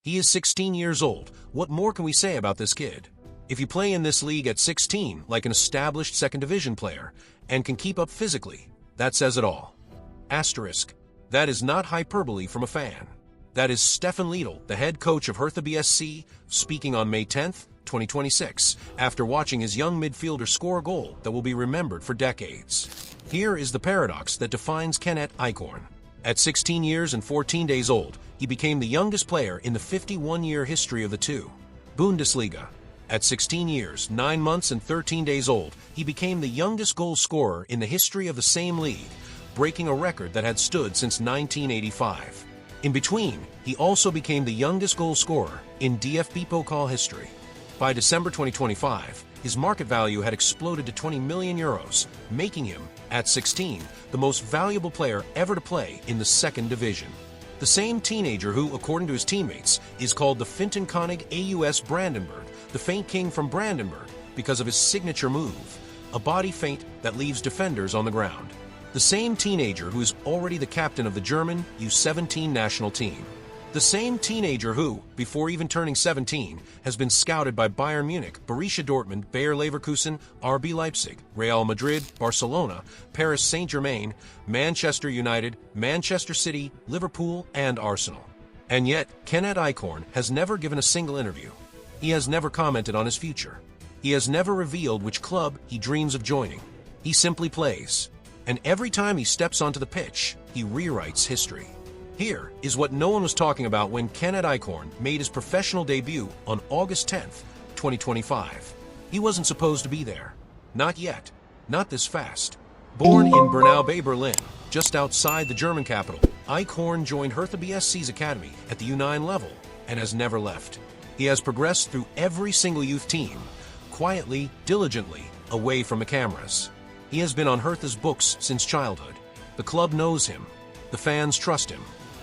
He is 16 years old. What more can we say about this kid? If you play in this league at 16 like an established second division player and can keep up physically, that says it all. Asterisk. That is not hyperbole from a fan. That is Stefan Liedl, the head coach of Hertha BSC, speaking on May 10, 2026, after watching his young midfielder score a goal that will be remembered for decades. Here is the paradox that defines Kennet Eichhorn. At 16 years and 14 days old, he became the youngest player in the 51-year history of the two. Bundesliga. At 16 years, 9 months and 13 days old, he became the youngest goal scorer in the history of the same league, breaking a record that had stood since 1985. In between, he also became the youngest goal scorer in DFB Pokal history. By December 2025, his market value had exploded to 20 million euros, making him, at 16, the most valuable player ever to play in the second division. The same teenager who, according to his teammates, is called the Fintenkönig aus Brandenburg, the Feint King from Brandenburg, because of his signature move, a body feint that leaves defenders on the ground. The same teenager who is already the captain of the German U17 national team. The same teenager who, before even turning 17, has been scouted by Bayern Munich, Borussia Dortmund, Bayer Leverkusen, RB Leipzig, Real Madrid, Barcelona, Paris Saint-Germain, Manchester United, Manchester City, Liverpool, and Arsenal. And yet, Kennet Eichhorn has never given a single interview. He has never commented on his future. He has never revealed which club he dreams of joining. He simply plays. And every time he steps onto the pitch, he rewrites history. Here is what no one was talking about when Kennet Eichhorn made his professional debut on August 10, 2025. He wasn't supposed to be there. Not yet. Not this fast. Born in Bernau bei Berlin, just outside the German capital, Eichhorn joined Hertha BSC's academy at the U9 level and has never left. He has progressed through every single youth team, quietly, diligently, away from the cameras. He has been on Hertha's books since childhood. The club knows him. The fans trust him.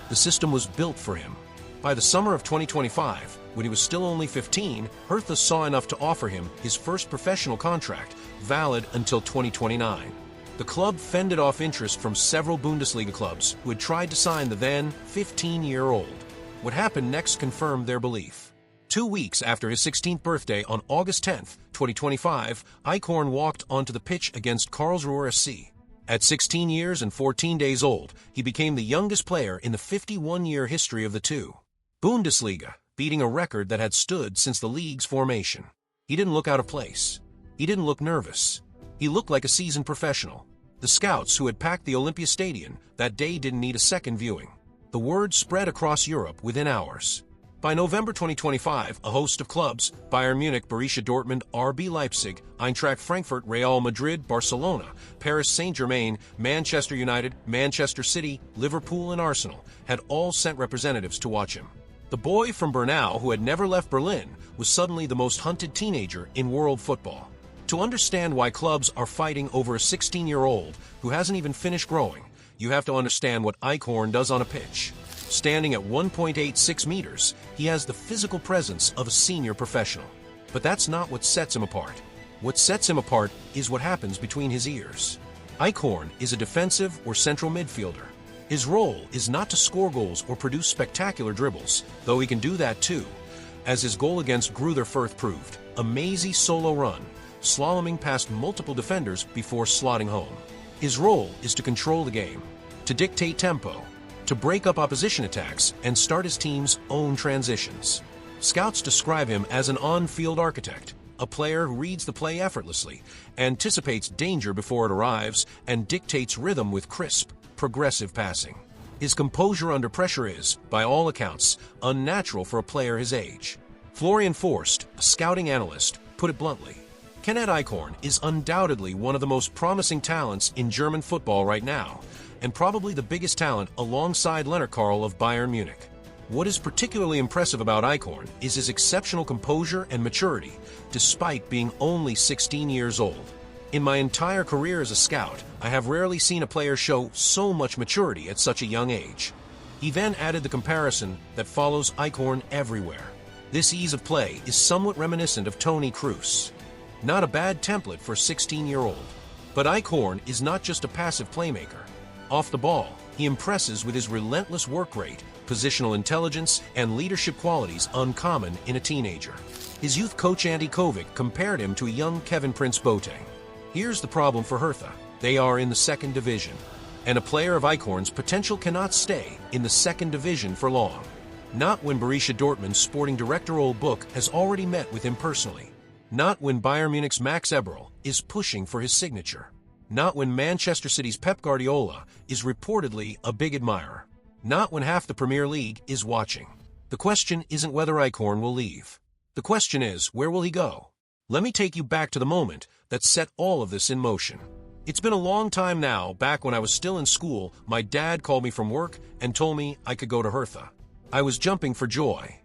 The system was built for him. By the summer of 2025, when he was still only 15, Hertha saw enough to offer him his first professional contract, valid until 2029. The club fended off interest from several Bundesliga clubs who had tried to sign the then 15-year-old. What happened next confirmed their belief. 2 weeks after his 16th birthday on August 10, 2025, Eichhorn walked onto the pitch against Karlsruhe SC. At 16 years and 14 days old, he became the youngest player in the 51-year history of the two. Bundesliga, beating a record that had stood since the league's formation. He didn't look out of place. He didn't look nervous. He looked like a seasoned professional. The scouts who had packed the Olympia Stadium that day didn't need a second viewing. The word spread across Europe within hours. By November 2025, a host of clubs, Bayern Munich, Borussia Dortmund, RB Leipzig, Eintracht Frankfurt, Real Madrid, Barcelona, Paris Saint-Germain, Manchester United, Manchester City, Liverpool, and Arsenal, had all sent representatives to watch him. The boy from Bernau, who had never left Berlin, was suddenly the most hunted teenager in world football. To understand why clubs are fighting over a 16-year-old who hasn't even finished growing, you have to understand what Eichhorn does on a pitch. Standing at 1.86 meters, he has the physical presence of a senior professional. But that's not what sets him apart. What sets him apart is what happens between his ears. Eichhorn is a defensive or central midfielder. His role is not to score goals or produce spectacular dribbles, though he can do that too, as his goal against Greuther Fürth proved, a mazy solo run, slaloming past multiple defenders before slotting home. His role is to control the game, to dictate tempo, to break up opposition attacks and start his team's own transitions. Scouts describe him as an on-field architect, a player who reads the play effortlessly, anticipates danger before it arrives, and dictates rhythm with crisp, progressive passing. His composure under pressure is, by all accounts, unnatural for a player his age. Florian Forst, a scouting analyst, put it bluntly. Kennet Eichhorn is undoubtedly one of the most promising talents in German football right now, and probably the biggest talent alongside Lennart Karl of Bayern Munich. What is particularly impressive about Eichhorn is his exceptional composure and maturity, despite being only 16 years old. In my entire career as a scout, I have rarely seen a player show so much maturity at such a young age. He then added the comparison that follows Eichhorn everywhere. This ease of play is somewhat reminiscent of Toni Kroos. Not a bad template for a 16-year-old. But Eichhorn is not just a passive playmaker. Off the ball, he impresses with his relentless work rate, positional intelligence, and leadership qualities uncommon in a teenager. His youth coach Andy Kovac compared him to a young Kevin Prince Boateng. Here's the problem for Hertha. They are in the second division, and a player of Eichhorn's potential cannot stay in the second division for long. Not when Borussia Dortmund's sporting director Ole Book has already met with him personally. Not when Bayern Munich's Max Eberl is pushing for his signature. Not when Manchester City's Pep Guardiola is reportedly a big admirer. Not when half the Premier League is watching. The question isn't whether Eichhorn will leave. The question is, where will he go? Let me take you back to the moment that set all of this in motion. It's been a long time now. Back when I was still in school, my dad called me from work and told me I could go to Hertha. I was jumping for joy.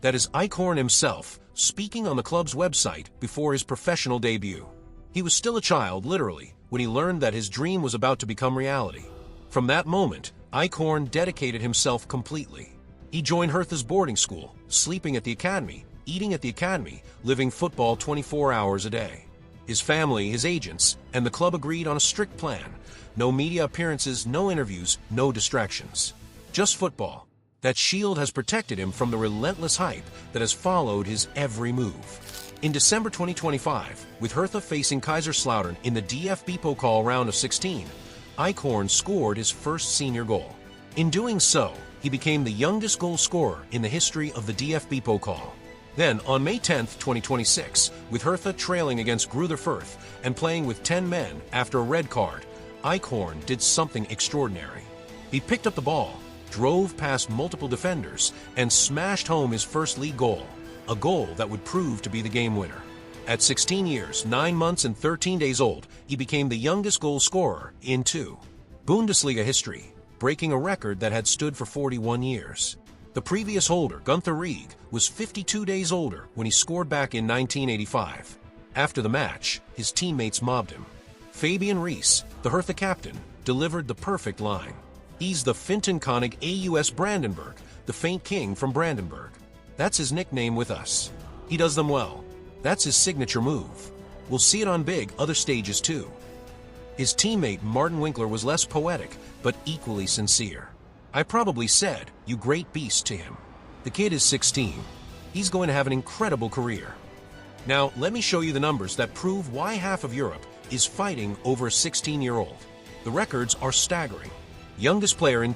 That is Eichhorn himself, speaking on the club's website before his professional debut. He was still a child, literally, when he learned that his dream was about to become reality. From that moment, Eichhorn dedicated himself completely. He joined Hertha's boarding school, sleeping at the academy, eating at the academy, living football 24 hours a day. His family, his agents, and the club agreed on a strict plan. No media appearances, no interviews, no distractions. Just football. That shield has protected him from the relentless hype that has followed his every move. In December 2025, with Hertha facing Kaiserslautern in the DFB Pokal round of 16, Eichhorn scored his first senior goal. In doing so, he became the youngest goal scorer in the history of the DFB Pokal. Then, on May 10, 2026, with Hertha trailing against Greuther Fürth and playing with 10 men after a red card, Eichhorn did something extraordinary. He picked up the ball, drove past multiple defenders, and smashed home his first league goal, a goal that would prove to be the game winner. At 16 years, 9 months, and 13 days old, he became the youngest goal scorer in Bundesliga history, breaking a record that had stood for 41 years. The previous holder, Günter Rieck, was 52 days older when he scored back in 1985. After the match, his teammates mobbed him. Fabian Rees, the Hertha captain, delivered the perfect line. He's the Fintenkönig aus Brandenburg, the Feint King from Brandenburg. That's his nickname with us. He does them well. That's his signature move. We'll see it on big other stages too. His teammate Martin Winkler was less poetic, but equally sincere. I probably said, "You great beast," to him. The kid is 16. He's going to have an incredible career. Now, let me show you the numbers that prove why half of Europe is fighting over a 16-year-old. The records are staggering. Youngest player in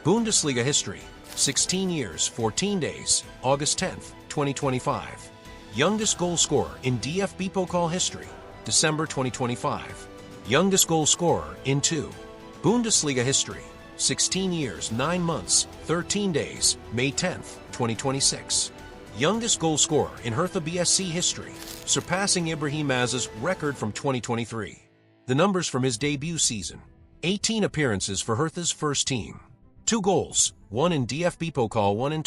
Bundesliga history, 16 years, 14 days, August 10th, 2025. Youngest goal scorer in DFB Pokal history, December 2025. Youngest goal scorer in Bundesliga history, 16 years, 9 months, 13 days, May 10th, 2026. Youngest goal scorer in Hertha BSC history, surpassing Ibrahim Az's record from 2023. The numbers from his debut season: 18 appearances for Hertha's first team. 2 goals, 1 in DFB Pokal, 1 in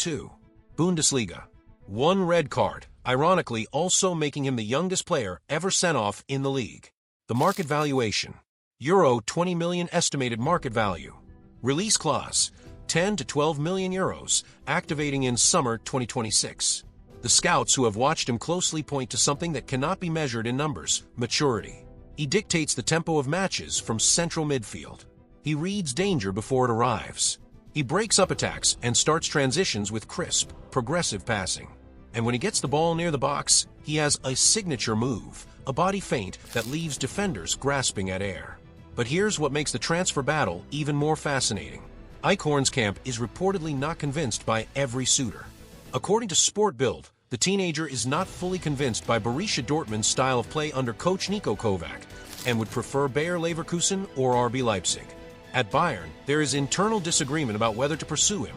Bundesliga. 1 red card, ironically also making him the youngest player ever sent off in the league. The market valuation: Euro 20 million estimated market value. Release clause: 10 to 12 million euros, activating in summer 2026. The scouts who have watched him closely point to something that cannot be measured in numbers: maturity. He dictates the tempo of matches from central midfield. He reads danger before it arrives. He breaks up attacks and starts transitions with crisp, progressive passing. And when he gets the ball near the box, he has a signature move, a body feint that leaves defenders grasping at air. But here's what makes the transfer battle even more fascinating. Eichhorn's camp is reportedly not convinced by every suitor. According to Sport Bild, the teenager is not fully convinced by Borussia Dortmund's style of play under coach Niko Kovac and would prefer Bayer Leverkusen or RB Leipzig. At Bayern, there is internal disagreement about whether to pursue him.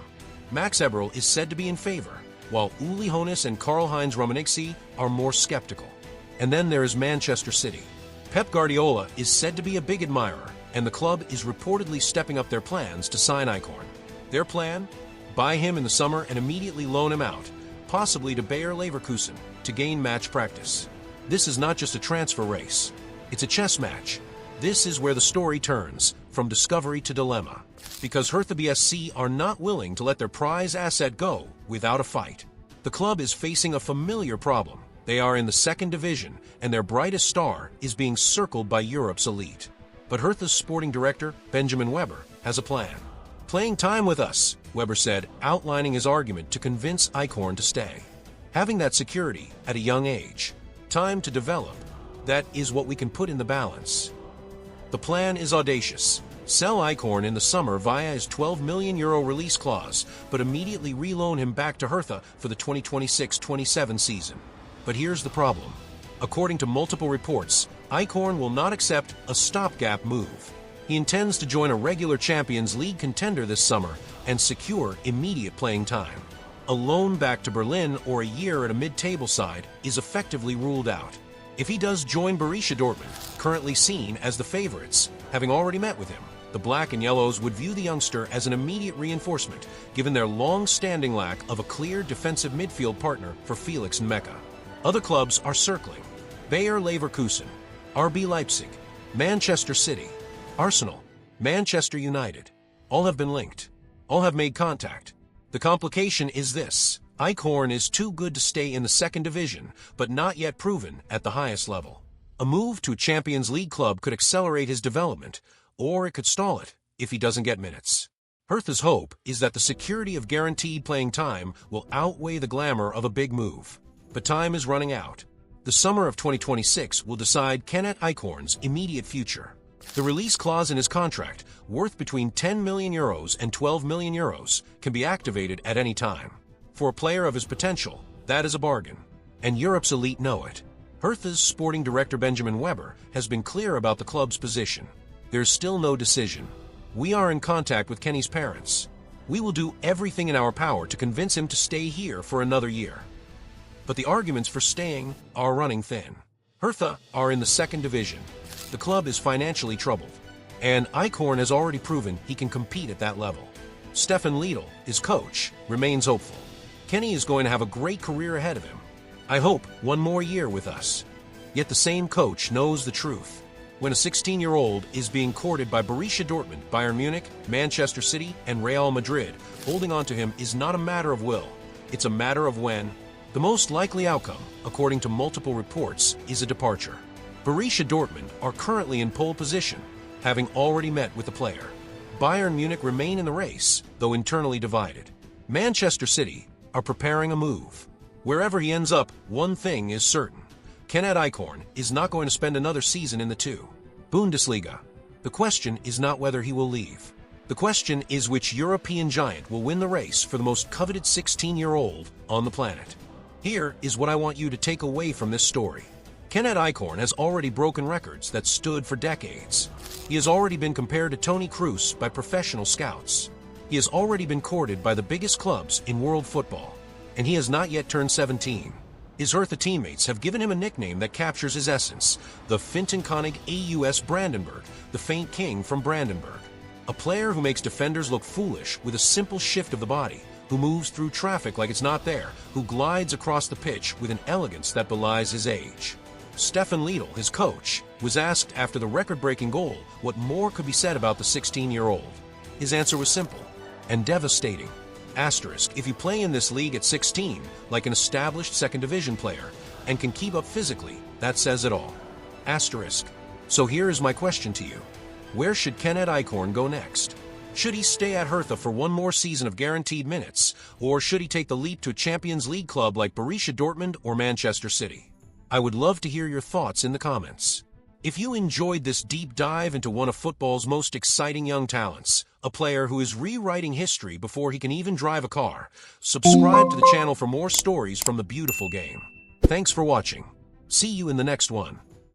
Max Eberl is said to be in favor, while Uli Hoeneß and Karl-Heinz Rummenigge are more skeptical. And then there is Manchester City. Pep Guardiola is said to be a big admirer, and the club is reportedly stepping up their plans to sign Eichhorn. Their plan? Buy him in the summer and immediately loan him out, possibly to Bayer Leverkusen, to gain match practice. This is not just a transfer race. It's a chess match. This is where the story turns, from discovery to dilemma. Because Hertha BSC are not willing to let their prize asset go without a fight. The club is facing a familiar problem. They are in the second division, and their brightest star is being circled by Europe's elite. But Hertha's sporting director, Benjamin Weber, has a plan. Playing time with us, Weber said, outlining his argument to convince Eichhorn to stay. Having that security at a young age, time to develop, that is what we can put in the balance. The plan is audacious. Sell Eichhorn in the summer via his €12 million release clause, but immediately reloan him back to Hertha for the 2026-27 season. But here's the problem. According to multiple reports, Eichhorn will not accept a stopgap move. He intends to join a regular Champions League contender this summer and secure immediate playing time. A loan back to Berlin or a year at a mid-table side is effectively ruled out. If he does join Borussia Dortmund, currently seen as the favorites, having already met with him, the Black and Yellows would view the youngster as an immediate reinforcement, given their long-standing lack of a clear defensive midfield partner for Felix and Mecca. Other clubs are circling. Bayer Leverkusen, RB Leipzig, Manchester City, Arsenal, Manchester United. All have been linked. All have made contact. The complication is this. Eichhorn is too good to stay in the second division, but not yet proven at the highest level. A move to a Champions League club could accelerate his development, or it could stall it if he doesn't get minutes. Hertha's hope is that the security of guaranteed playing time will outweigh the glamour of a big move. But time is running out. The summer of 2026 will decide Kennet Eichhorn's immediate future. The release clause in his contract, worth between €10 million and €12 million, can be activated at any time. For a player of his potential, that is a bargain. And Europe's elite know it. Hertha's sporting director Benjamin Weber has been clear about the club's position. There's still no decision. We are in contact with Kenny's parents. We will do everything in our power to convince him to stay here for another year. But the arguments for staying are running thin. Hertha are in the second division. The club is financially troubled, and Eichhorn has already proven he can compete at that level. Stefan Liedl, his coach, remains hopeful. Kenny is going to have a great career ahead of him. I hope one more year with us. Yet the same coach knows the truth. When a 16-year-old is being courted by Borussia Dortmund, Bayern Munich, Manchester City, and Real Madrid, holding on to him is not a matter of will. It's a matter of when. The most likely outcome, according to multiple reports, is a departure. Borussia Dortmund are currently in pole position, having already met with the player. Bayern Munich remain in the race, though internally divided. Manchester City are preparing a move. Wherever he ends up, one thing is certain. Kennet Eichhorn is not going to spend another season in the Bundesliga. The question is not whether he will leave. The question is which European giant will win the race for the most coveted 16-year-old on the planet. Here is what I want you to take away from this story. Kennet Eichhorn has already broken records that stood for decades. He has already been compared to Toni Kroos by professional scouts. He has already been courted by the biggest clubs in world football. And he has not yet turned 17. His Hertha teammates have given him a nickname that captures his essence, the Fintenkönig aus Brandenburg, the Feint King from Brandenburg. A player who makes defenders look foolish with a simple shift of the body, who moves through traffic like it's not there, who glides across the pitch with an elegance that belies his age. Stefan Liedl, his coach, was asked after the record-breaking goal what more could be said about the 16-year-old. His answer was simple and devastating. If you play in this league at 16, like an established second division player, and can keep up physically, that says it all. So here is my question to you. Where should Kennet Eichhorn go next? Should he stay at Hertha for one more season of guaranteed minutes, or should he take the leap to a Champions League club like Borussia Dortmund or Manchester City? I would love to hear your thoughts in the comments. If you enjoyed this deep dive into one of football's most exciting young talents, a player who is rewriting history before he can even drive a car, subscribe to the channel for more stories from the beautiful game. Thanks for watching. See you in the next one.